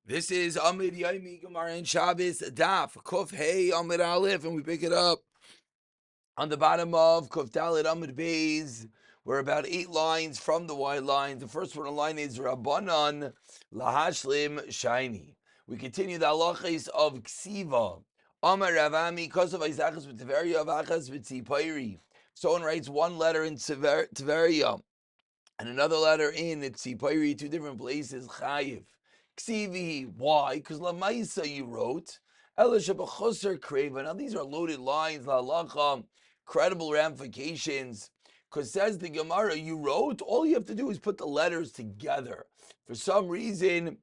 This is Amud Yomi Gemara and Shabbos Daf Kuf Hey Amud Aleph, and we pick it up on the bottom of Kuf Dalet Amud Beis. We're about 8 lines from the wide line. The first one on line is Rabbanon Lahashlim Shiny. We continue the halachas of Ksiva. Amar Ravami Kosav Isachas with Tiveria of Achas with Tzipairi. Someone writes one letter in Tiveria and another letter in Tzipairi, two different places, Chayiv. Ksivi, why? Because Lamaisa you wrote, Elisha B'choser Kreva. Now these are loaded lines, La Lacha, credible ramifications. Because says the Gemara, you wrote, all you have to do is put the letters together. For some reason,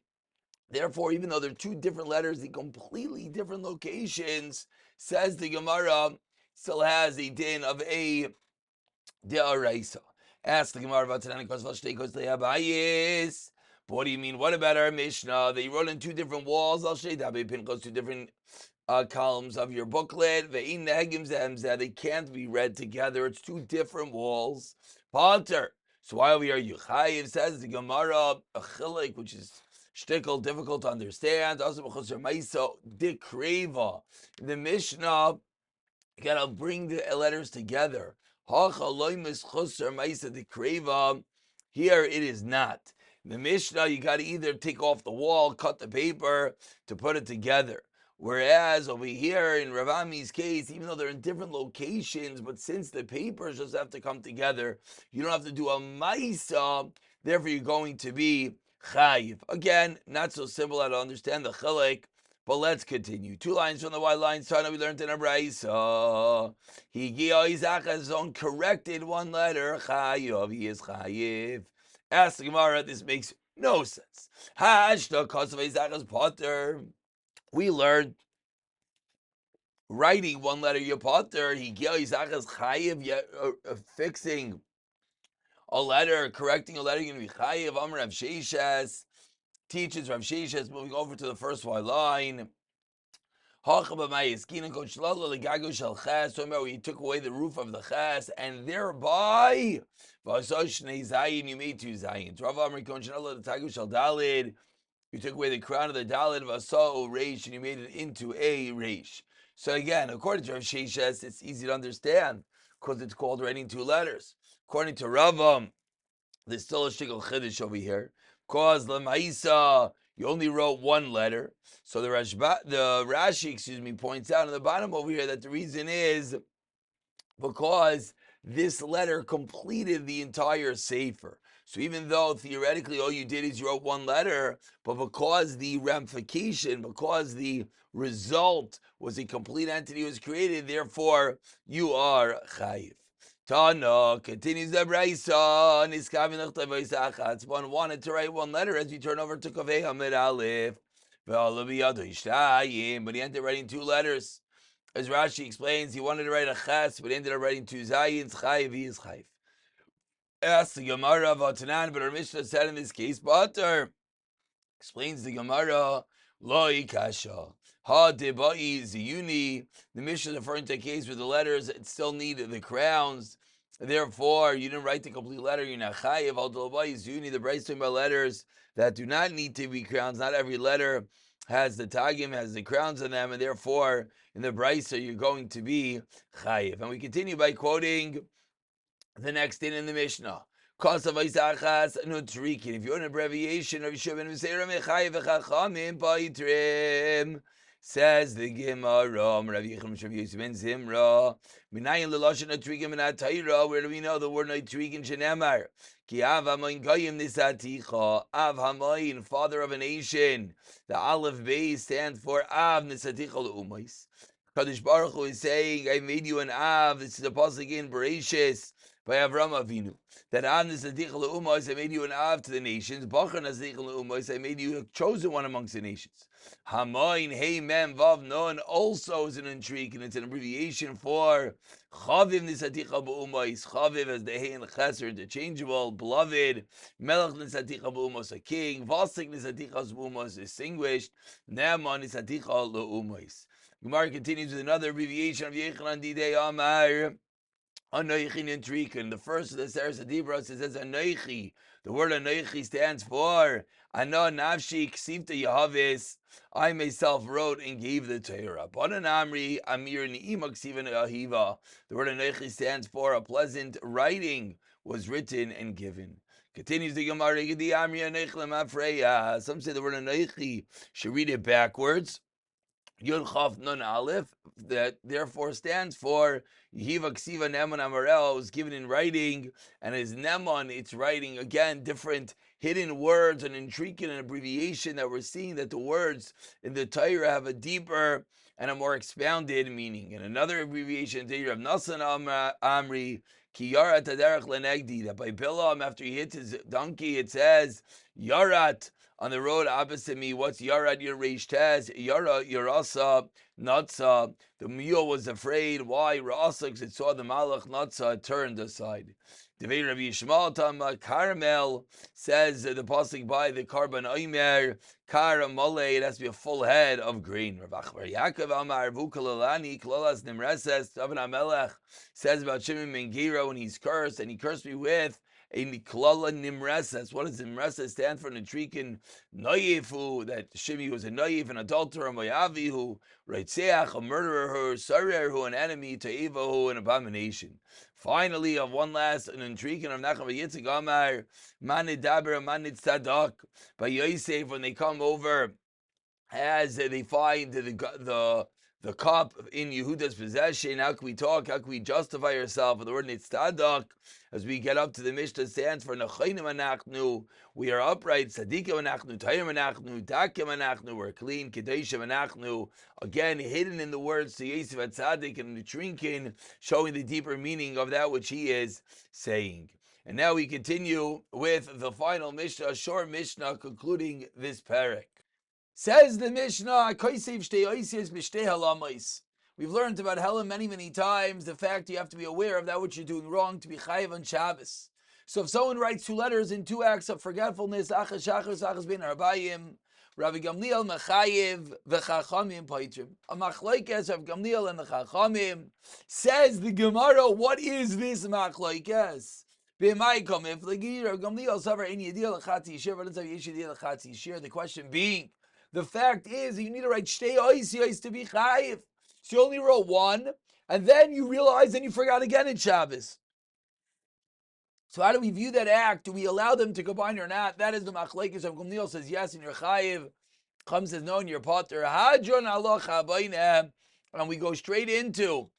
therefore, even though they're two different letters in completely different locations, says the Gemara, still has a din of a De'araisa. Ask the Gemara about Tanani Kosval Shteikos Le'abayis. But what do you mean? What about our Mishnah? They wrote in two different walls. Al Sheidabe Pinchos, two different columns of your booklet. Ve'in Nehegim Zemzeh. They can't be read together. It's two different walls. Pater. So why over here you chayiv? Says the Gemara a chilik, which is shtickle, difficult to understand. Also b'choser ma'isa dikreva. The Mishnah, you gotta bring the letters together. Here it is not. The Mishnah, you got to either take off the wall, cut the paper to put it together. Whereas over here in Ravami's case, even though they're in different locations, but since the papers just have to come together, you don't have to do a maisa. Therefore, you're going to be chayiv. Again, not so simple how to understand the chilek. But let's continue. Two lines from the white line. Tana we learned in a brayso. His own corrected one letter. Chayav, he is chayiv. Ask the Gemara, this makes no sense. Hashta kosav Isachas potter. We learned writing one letter you potter. Isachas chayiv, fixing a letter, correcting a letter, you're going to be chayiv. Amar Rav Sheshes teaches Rav Sheshes, moving over to the first white line. Talking about where he took away the roof of the ches, and thereby you made two zayins. You took away the crown of the dalid, and you made it into a reish. So again, according to Rav Sheshes, it's easy to understand because it's called writing two letters. According to Rava, there's still a shtickle chiddush over here. Because lemaisa, you only wrote one letter. So the Rashi, points out on the bottom over here that the reason is because this letter completed the entire sefer. So even though theoretically all you did is you wrote one letter, but because the ramification, because the result was a complete entity was created, therefore you are chayiv. Tana continues the brayso. One wanted to write one letter as we turn over to Kaveh Hamid Aleph. But he ended up writing two letters. As Rashi explains, he wanted to write a ches, but ended up writing two zayins. Chayiv, he is chayiv. Ask the Gemara about Tanan, but our Mishnah said in this case, Batar explains the Gemara, Loi kasha. Ha debai ziyuni. The Mishnah is referring to a case where the letters still need the crowns. Therefore, you didn't write the complete letter. You're not chayiv. Al debai ziyuni. The Bryce talking about letters that do not need to be crowns. Not every letter has the tagim, has the crowns on them, and therefore, in the Brisa, you're going to be chayiv. And we continue by quoting the next thing in the Mishnah. If you're in abbreviation of Yeshuvin, says the Gemara, where do we know the word Noitrikin Shenemar? Ki Av Hamoin Goyim Nisaticha, Av Hamoin, father of a nation. The Aleph Beis stands for Av Nisaticha L'Umais. Kadosh Baruch Hu is saying, I made you an Av. This is a pasuk in Bereshis by Avram Avinu. That Av Nisaticha L'Umais, I made you an Av to the nations. Bachar Nisaticha L'Umais, I made you a chosen one amongst the nations. Hamoin, Hey Mem Vav Non also is an intrigue, and it's an abbreviation for Chaviv Nisaticha B'Umais. Chaviv as the Hey and Ches are interchangeable. Beloved, Melech Nisaticha B'Umais, a king. Vasik Nisaticha B'Umais, distinguished. Ne'aman Nisaticha L'Umais. Gemara continues with another abbreviation of Yechanan Didei Amar. Anoichi Nintrikan. The first of the Seres Adibros says Anoichi. The word Anoichi stands for Ano Nafshi Ksivta Yahavis. I myself wrote and gave the Torah. Banan Amri Amir Ni'ima Ksiva Ahiva. The word Anoichi stands for a pleasant writing was written and given. Continues the Gemara. Some say the word Anoichi should read it backwards. Yud Chaf Nun Aleph, that therefore stands for Yehiva Ksiva Neman Amarel, was given in writing, and as Neman, it's writing, again, different hidden words, an intricate abbreviation that we're seeing that the words in the Torah have a deeper and a more expounded meaning. And another abbreviation, the Rav Nasan Amri, Ki Yarat Aderech Lenegdi, that by Bilam, after he hits his donkey, it says, Yarat, on the road opposite me. What's Yarad Yeresh Tez? Yara Yarasa Natsa. The mule was afraid. Why? Rasa, because it saw the Malach Natsa turned aside. Devei Rabbi Yishmael Tama Caramel says the pasuk by the Karban Oimer Karamale. It has to be a full head of grain. Rav Achbar Yaakov Amar Vukalalani Klolas Nimreses. David Amelech says about Shimon ben Gera when he's cursed, and he cursed me with a Niklala Nimreses. What does Nimreses stand for? Nitrikin Noyefu, that Shimi was a Noyef, an adulterer, Moyavihu, Reitzeach, a murderer, who Sarer, who an enemy, Ta'ivahu, an abomination. Finally, of one last, an intriguing of Nacham Yitzchak Amar, Manidaber, Manitzadak, by Yosef, when they come over, as they find the cup in Yehuda's possession. How can we talk? How can we justify ourselves? The word nitztadak, as we get up to the Mishnah, stands for Nachayim Anachnu. We are upright. Tzadikim Anachnu, Tayim Anachnu, Dakim Anachnu. We're clean. Kedoshim Anachnu. Again, hidden in the words to Yosef at Tzadik and the Trinkin, showing the deeper meaning of that which he is saying. And now we continue with the final Mishnah, a short Mishnah concluding this parak. Says the Mishnah, we've learned about Helen many times, the fact you have to be aware of that which you're doing wrong to be chayiv on Shabbos. So if someone writes 2 letters in 2 acts of forgetfulness, achas shachos, achas ben arbayim, Rabbi Gamliel mechayiv v'chachamim paitrim. A machlokes of Gamliel and the chachamim. Says the Gemara, what is this machlokes? The question being, the fact is you need to write shtei oisiyos to be chayiv. So you only wrote 1, and then you realize and you forgot again in Shabbos. So how do we view that act? Do we allow them to combine or not? That is the machlekes of Gamliel says yes, and you're chayiv. Chum says no, and you're potter. Hadron alocha bainem, and we go straight into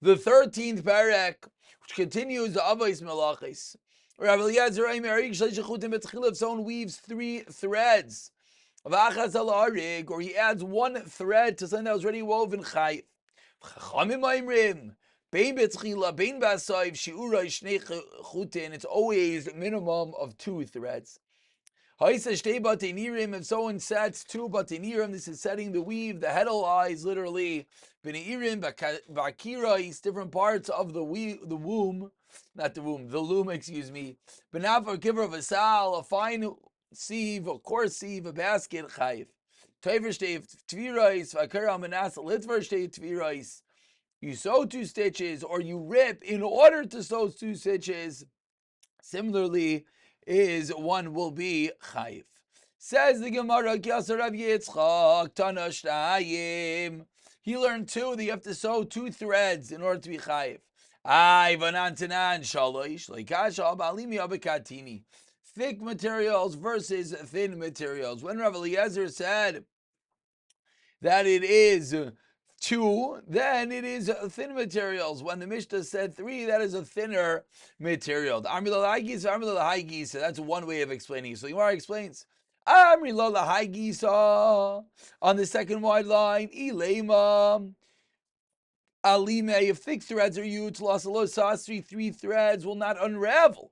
the 13th parak, which continues the avos melachis. If someone weaves 3 threads, or he adds 1 thread to something that was already woven, chayiv. It's always a minimum of 2 threads. If someone sets 2 batinirim, this is setting the weave, the heddle eyes, literally. Different parts of the loom, excuse me. Benafar giver of a sal, a fine sieve, a coarse sieve, a basket, chayiv. You sew 2 stitches, or you rip in order to sew 2 stitches. Similarly, one will be chayiv. Says the Gemara, he learned 2 that you have to sew 2 threads in order to be chayiv. Thick materials versus thin materials. When Rav Eliezer said that it is 2, then it is thin materials. When the Mishnah said 3, that is a thinner material. So that's one way of explaining it. So the Gemara explains, on the second wide line, if thick threads are used, 3 threads will not unravel.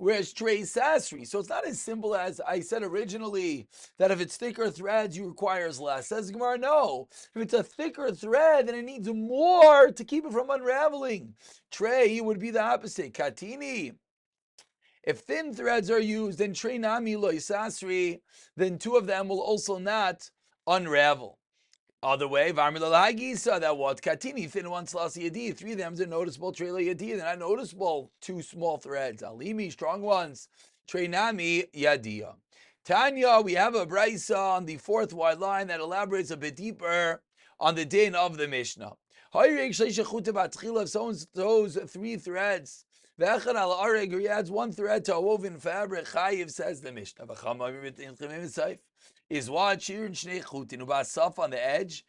Whereas Trey Sasri, so it's not as simple as I said originally, that if it's thicker threads, you requires less. Says Gemara, no. If it's a thicker thread, then it needs more to keep it from unraveling. Trey would be the opposite. Katini. If thin threads are used, then Trey Nami Loy Sasri, then 2 of them will also not unravel. Other way, that what? Katini, thin 1 slasi yadi. 3 of them are noticeable, trailer yadi. They're not noticeable 2 small threads. Alimi, strong ones. Treinami Yadia. Tanya, we have a brisa on the fourth wide line that elaborates a bit deeper on the din of the Mishnah. If someone sews 3 threads, or he adds 1 thread to a woven fabric, chayiv, says the Mishnah. Is what shir shnei chutin ubasaf on the edge,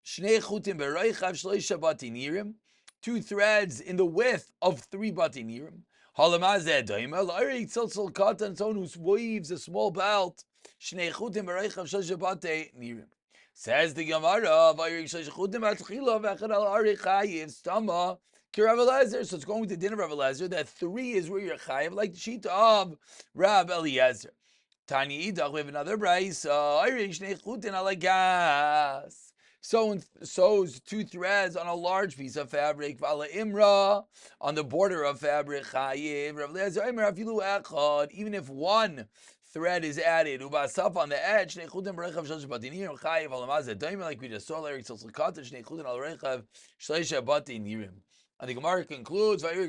shnei chutin bereichav shloisha batinirim, 2 threads in the width of 3 batinirim. Halamazeh daima l'ari tziltzil katan, someone who weaves a small belt, shnei chutin bereichav shloisha batinirim. Says the Gemara, so it's going with the din of Rav Eliezer that 3 is where you're chayiv, like the sheet of Rav Eliezer. Tani idach, we have another brayso. Someone sews 2 threads on a large piece of fabric, vala imra, on the border of fabric, chayiv. Rav Eliezer, even if 1 thread is added, ubasaf on the edge, like we just saw, and the Gemara concludes, stomach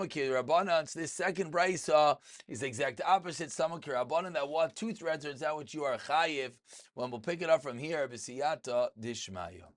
rabbanan. So this second brisa is the exact opposite. Stomach rabbanan, that what 2 threads, or is that what you are chayiv? When we'll pick it up from here, b'siyata dishmaya.